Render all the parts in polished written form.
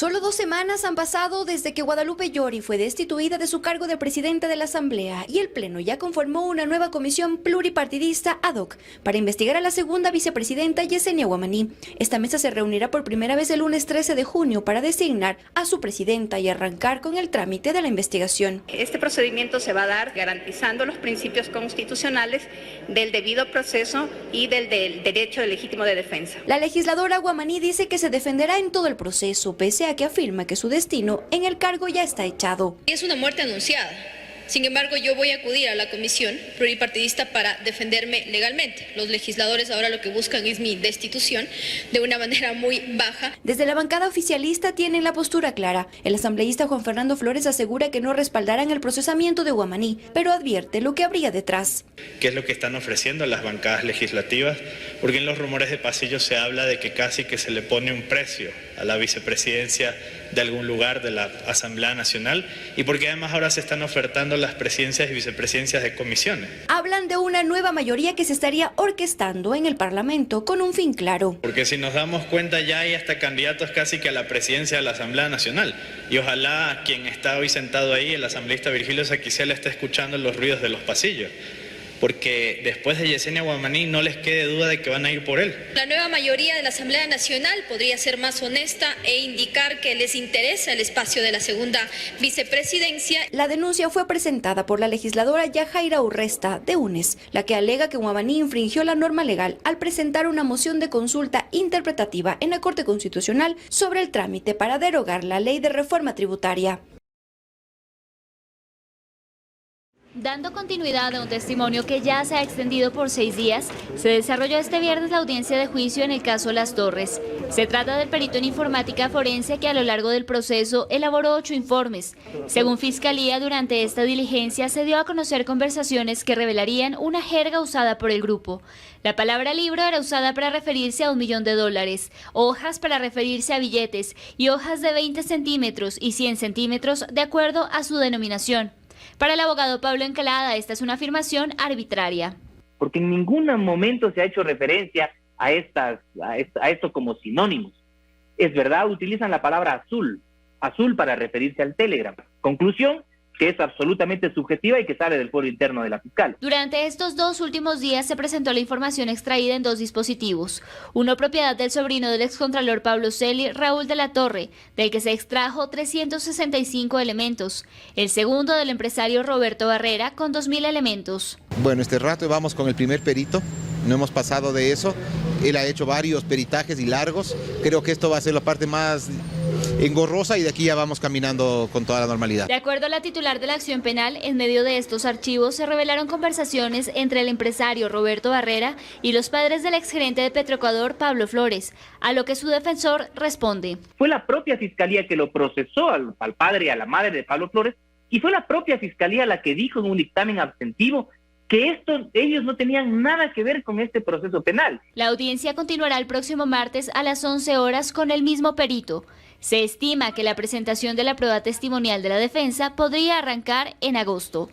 Solo 2 semanas han pasado desde que Guadalupe Llori fue destituida de su cargo de presidenta de la Asamblea y el Pleno ya conformó una nueva comisión pluripartidista ad hoc para investigar a la segunda vicepresidenta Yesenia Guamaní. Esta mesa se reunirá por primera vez el lunes 13 de junio para designar a su presidenta y arrancar con el trámite de la investigación. Este procedimiento se va a dar garantizando los principios constitucionales del debido proceso y del derecho legítimo de defensa. La legisladora Guamaní dice que se defenderá en todo el proceso, pese a que afirma que su destino en el cargo ya está echado. Es una muerte anunciada. Sin embargo, yo voy a acudir a la comisión pluripartidista para defenderme legalmente. Los legisladores ahora lo que buscan es mi destitución de una manera muy baja. Desde la bancada oficialista tienen la postura clara. El asambleísta Juan Fernando Flores asegura que no respaldarán el procesamiento de Guamaní, pero advierte lo que habría detrás. ¿Qué es lo que están ofreciendo las bancadas legislativas? Porque en los rumores de pasillo se habla de que casi que se le pone un precio a la vicepresidencia de algún lugar de la Asamblea Nacional y porque además ahora se están ofertando las presidencias y vicepresidencias de comisiones. Hablan de una nueva mayoría que se estaría orquestando en el Parlamento con un fin claro. Porque si nos damos cuenta ya hay hasta candidatos casi que a la presidencia de la Asamblea Nacional y ojalá quien está hoy sentado ahí, el asambleísta Virgilio Saquicela, esté escuchando los ruidos de los pasillos. Porque después de Yesenia Guamaní no les quede duda de que van a ir por él. La nueva mayoría de la Asamblea Nacional podría ser más honesta e indicar que les interesa el espacio de la segunda vicepresidencia. La denuncia fue presentada por la legisladora Yajaira Urresta, de UNES, la que alega que Guamaní infringió la norma legal al presentar una moción de consulta interpretativa en la Corte Constitucional sobre el trámite para derogar la ley de reforma tributaria. Dando continuidad a un testimonio que ya se ha extendido por 6 días, se desarrolló este viernes la audiencia de juicio en el caso Las Torres. Se trata del perito en informática forense que a lo largo del proceso elaboró 8 informes. Según Fiscalía, durante esta diligencia se dio a conocer conversaciones que revelarían una jerga usada por el grupo. La palabra libro era usada para referirse a $1 millón, hojas para referirse a billetes y hojas de 20 centímetros y 100 centímetros de acuerdo a su denominación. Para el abogado Pablo Encalada, esta es una afirmación arbitraria. Porque en ningún momento se ha hecho referencia a esto como sinónimos. Es verdad, utilizan la palabra azul para referirse al Telegram. Conclusión, que es absolutamente subjetiva y que sale del foro interno de la fiscal. Durante estos 2 últimos días se presentó la información extraída en 2 dispositivos. Uno propiedad del sobrino del excontralor Pablo Celi, Raúl de la Torre, del que se extrajo 365 elementos. El segundo del empresario Roberto Barrera, con 2.000 elementos. Bueno, este rato vamos con el primer perito, no hemos pasado de eso. Él ha hecho varios peritajes y largos. Creo que esto va a ser la parte más engorrosa y de aquí ya vamos caminando con toda la normalidad. De acuerdo a la titular de la acción penal, en medio de estos archivos se revelaron conversaciones entre el empresario Roberto Barrera y los padres del exgerente de Petroecuador, Pablo Flores, a lo que su defensor responde. Fue la propia fiscalía que lo procesó al padre y a la madre de Pablo Flores y fue la propia fiscalía la que dijo en un dictamen abstentivo que ellos no tenían nada que ver con este proceso penal. La audiencia continuará el próximo martes a las 11 horas con el mismo perito. Se estima que la presentación de la prueba testimonial de la defensa podría arrancar en agosto.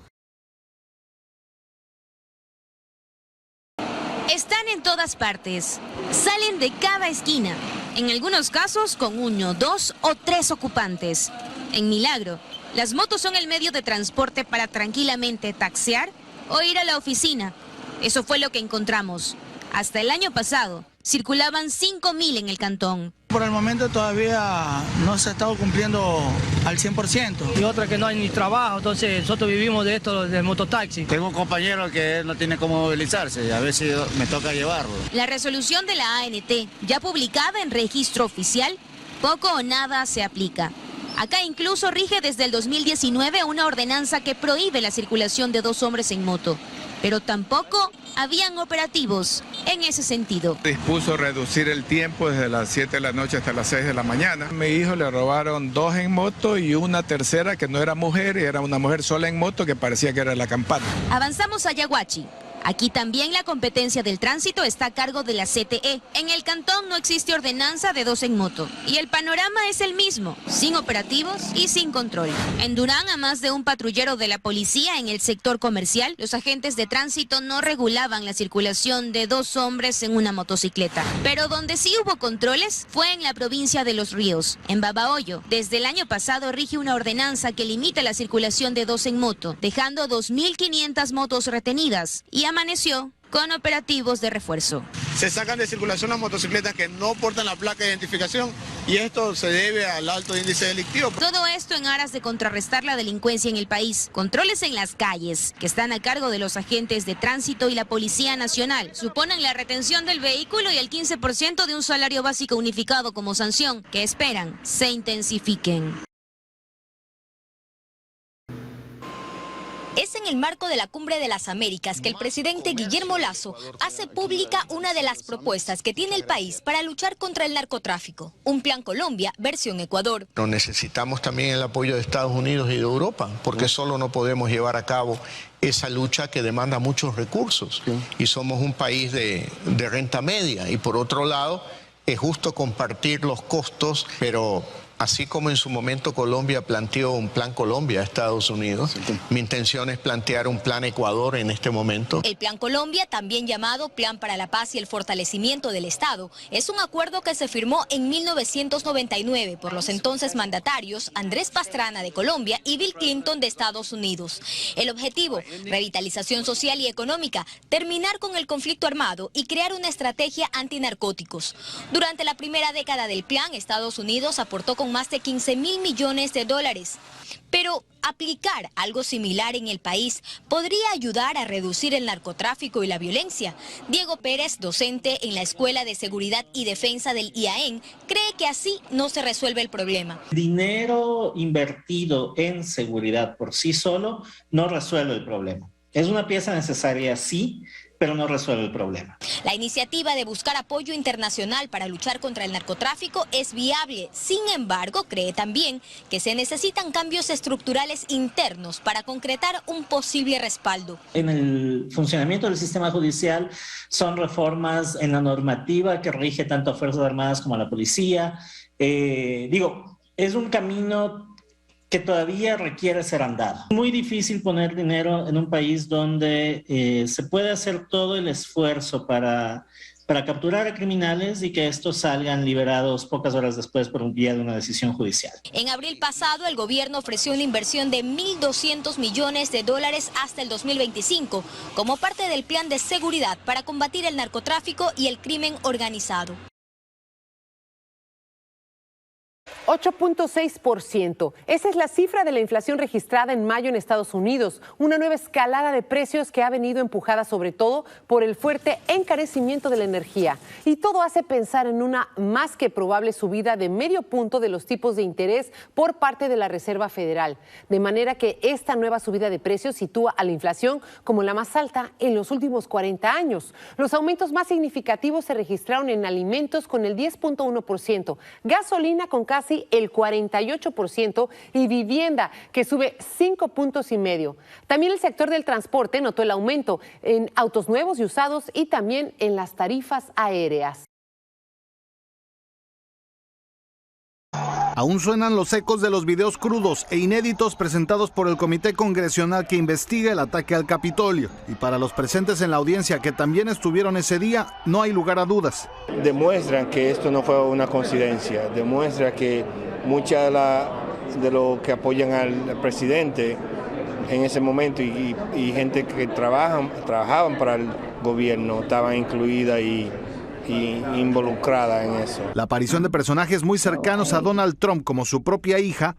Están en todas partes, salen de cada esquina, en algunos casos con 1, 2 o 3 ocupantes. En Milagro, las motos son el medio de transporte para tranquilamente taxiar o ir a la oficina. Eso fue lo que encontramos. Hasta el año pasado, circulaban 5.000 en el cantón. Por el momento todavía no se ha estado cumpliendo al 100%. Y otra que no hay ni trabajo, entonces nosotros vivimos de esto, del mototaxi. Tengo un compañero que no tiene cómo movilizarse, a veces me toca llevarlo. La resolución de la ANT, ya publicada en registro oficial, poco o nada se aplica. Acá incluso rige desde el 2019 una ordenanza que prohíbe la circulación de 2 hombres en moto. Pero tampoco habían operativos en ese sentido. Dispuso reducir el tiempo desde las 7 de la noche hasta las 6 de la mañana. A mi hijo le robaron 2 en moto y una tercera que no era mujer, era una mujer sola en moto que parecía que era la campana. Avanzamos a Yaguachi. Aquí también la competencia del tránsito está a cargo de la CTE. En el cantón no existe ordenanza de 2 en moto y el panorama es el mismo, sin operativos y sin control. En Durán, a más de un patrullero de la policía en el sector comercial, los agentes de tránsito no regulaban la circulación de 2 hombres en una motocicleta. Pero donde sí hubo controles fue en la provincia de Los Ríos, en Babahoyo. Desde el año pasado rige una ordenanza que limita la circulación de 2 en moto, dejando 2.500 motos retenidas, y amaneció con operativos de refuerzo. Se sacan de circulación las motocicletas que no portan la placa de identificación y esto se debe al alto índice delictivo. Todo esto en aras de contrarrestar la delincuencia en el país. Controles en las calles, que están a cargo de los agentes de tránsito y la Policía Nacional, suponen la retención del vehículo y el 15% de un salario básico unificado como sanción, que esperan se intensifiquen. Es en el marco de la Cumbre de las Américas que el presidente Guillermo Lasso hace pública una de las propuestas que tiene el país para luchar contra el narcotráfico, un Plan Colombia versión Ecuador. Pero necesitamos también el apoyo de Estados Unidos y de Europa, porque solo no podemos llevar a cabo esa lucha que demanda muchos recursos. Y somos un país de renta media y por otro lado es justo compartir los costos, pero así como en su momento Colombia planteó un Plan Colombia a Estados Unidos, mi intención es plantear un Plan Ecuador en este momento. El Plan Colombia, también llamado Plan para la Paz y el Fortalecimiento del Estado, es un acuerdo que se firmó en 1999 por los entonces mandatarios Andrés Pastrana de Colombia y Bill Clinton de Estados Unidos. El objetivo, revitalización social y económica, terminar con el conflicto armado y crear una estrategia antinarcóticos. Durante la primera década del plan, Estados Unidos aportó con más de 15.000 millones de dólares. Pero aplicar algo similar en el país podría ayudar a reducir el narcotráfico y la violencia. Diego Pérez, docente en la Escuela de Seguridad y Defensa del IAEN, cree que así no se resuelve el problema. Dinero invertido en seguridad por sí solo no resuelve el problema. Es una pieza necesaria, sí, pero no resuelve el problema. La iniciativa de buscar apoyo internacional para luchar contra el narcotráfico es viable. Sin embargo, cree también que se necesitan cambios estructurales internos para concretar un posible respaldo. En el funcionamiento del sistema judicial son reformas en la normativa que rige tanto a Fuerzas Armadas como a la policía. Es un camino que todavía requiere ser andado. Muy difícil poner dinero en un país donde se puede hacer todo el esfuerzo para capturar a criminales y que estos salgan liberados pocas horas después por un día de una decisión judicial. En abril pasado, el gobierno ofreció una inversión de 1.200 millones de dólares hasta el 2025 como parte del plan de seguridad para combatir el narcotráfico y el crimen organizado. 8.6%. Esa es la cifra de la inflación registrada en mayo en Estados Unidos, una nueva escalada de precios que ha venido empujada sobre todo por el fuerte encarecimiento de la energía. Y todo hace pensar en una más que probable subida de medio punto de los tipos de interés por parte de la Reserva Federal. De manera que esta nueva subida de precios sitúa a la inflación como la más alta en los últimos 40 años. Los aumentos más significativos se registraron en alimentos con el 10.1%, gasolina con casi el 48% y vivienda que sube 5.5 puntos. También el sector del transporte notó el aumento en autos nuevos y usados y también en las tarifas aéreas. Aún suenan los ecos de los videos crudos e inéditos presentados por el Comité Congresional que investiga el ataque al Capitolio. Y para los presentes en la audiencia que también estuvieron ese día, no hay lugar a dudas. Demuestran que esto no fue una coincidencia, demuestra que mucha de lo que apoyan al presidente en ese momento y gente que trabajaban para el gobierno estaban incluida y involucrada en eso. La aparición de personajes muy cercanos a Donald Trump, como su propia hija,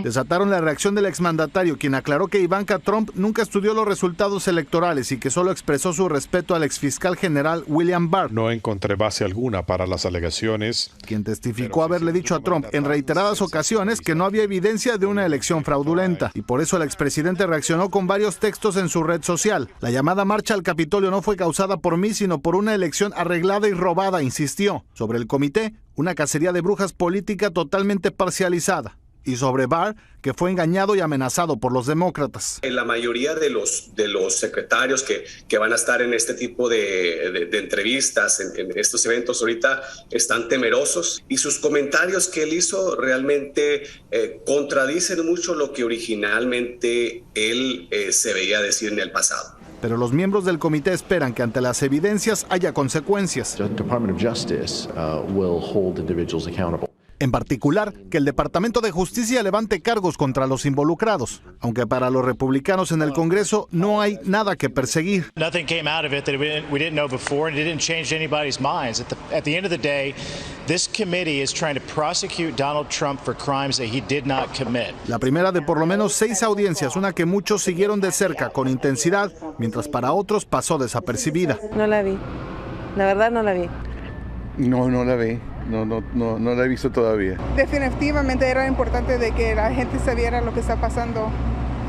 desataron la reacción del exmandatario, quien aclaró que Ivanka Trump nunca estudió los resultados electorales y que solo expresó su respeto al exfiscal general William Barr. No encontré base alguna para las alegaciones. Quien testificó haberle dicho a Trump en reiteradas ocasiones que no había evidencia de una elección fraudulenta. Y por eso el expresidente reaccionó con varios textos en su red social. La llamada marcha al Capitolio no fue causada por mí, sino por una elección arreglada y robada, insistió. Sobre el comité, una cacería de brujas política totalmente parcializada. y sobre Barr, que fue engañado y amenazado por los demócratas. La mayoría de los secretarios que van a estar en este tipo de entrevistas, en estos eventos ahorita, están temerosos y sus comentarios que él hizo realmente contradicen mucho lo que originalmente él se veía decir en el pasado. Pero los miembros del comité esperan que ante las evidencias haya consecuencias. En particular, que el Departamento de Justicia levante cargos contra los involucrados, aunque para los republicanos en el Congreso no hay nada que perseguir. Nothing came out of it that we didn't know before, and it didn't change anybody's minds. At the end of the day, this committee is trying to prosecute Donald Trump for crimes that he did not commit. La primera de por lo menos 6 audiencias, una que muchos siguieron de cerca con intensidad, mientras para otros pasó desapercibida. No la vi. La verdad no la vi. No la vi. No la he visto todavía. Definitivamente era importante de que la gente se viera lo que está pasando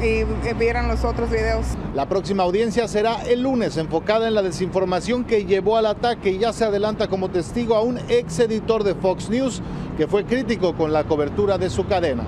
y vieran los otros videos. La próxima audiencia será el lunes, enfocada en la desinformación que llevó al ataque, y ya se adelanta como testigo a un ex editor de Fox News que fue crítico con la cobertura de su cadena.